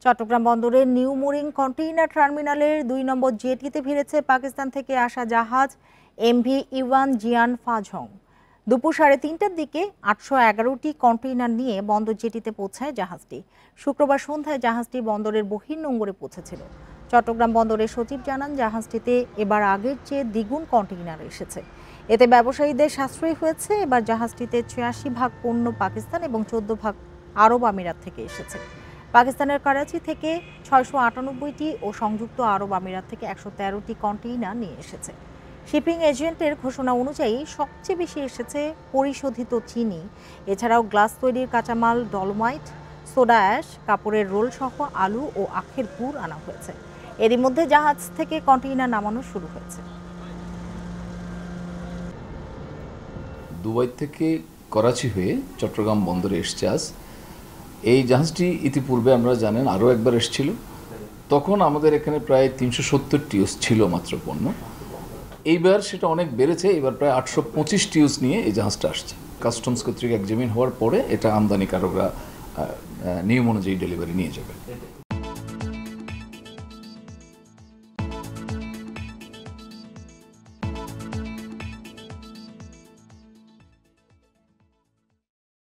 চট্টগ্রাম বন্দরের new mooring container টার্মিনালের ২ নম্বর জেটিতে ভিড়েছে পাকিস্তান থেকে আসা জাহাজ এমভি ইওয়ান জিয়ান ফাঝং। দুপুর ৩:৩০টার দিকে ৮১১টি কন্টেইনার নিয়ে বন্দর জেটিতে পৌঁছায় জাহাজটি। শুক্রবার সন্ধ্যায় জাহাজটি বন্দরের বহির্নোঙরে পৌঁছেছিল। চট্টগ্রাম বন্দরের সচিব জানান, জাহাজটিতে এবার আগের চেয়ে দ্বিগুণ কন্টেইনার এসেছে। এতে ব্যবসায়ীদের সাশ্রয়ী হয়েছে। এবার জাহাজটিতে ৮৬ ভাগ পণ্য পাকিস্তান এবং ১৪ ভাগ আরব আমিরাত থেকে এসেছে। পাকিস্তানের করাচি থেকে ৬৯৮টি ও সংযুক্ত আরব আমিরাত থেকে ১১৩টি কন্টেইনার নিয়ে এসেছে। শিপিং এজেন্টের ঘোষণা অনুযায়ী সবচেয়ে বেশি এসেছে পরিশোধিত চিনি। এছাড়াও গ্লাস তৈরির কাঁচামাল, ডলোমাইট, সোডা অ্যাশ, কাপড়ের রোল সহ আলু ও আখের গুড় আনা হয়েছে। এরই মধ্যে জাহাজ থেকে কন্টেইনার নামানো শুরু হয়েছে। দুবাই থেকে করাচি হয়ে চট্টগ্রাম বন্দরে এসছে আজ। এই জাহাজটি ইতিপূর্বে আমরা জানেন আরও একবার এসেছিল। তখন আমাদের এখানে প্রায় ৩৭০ টিউস ছিল মাত্র পণ্য। এইবার সেটা অনেক বেড়েছে। এবার প্রায় ৮২৫ টিউস নিয়ে এই জাহাজটা আসছে। কাস্টমস কর্তৃক এক্সামিন হওয়ার পরে এটা আমদানিকারকরা নিয়ম অনুযায়ী ডেলিভারি নিয়ে যাবে।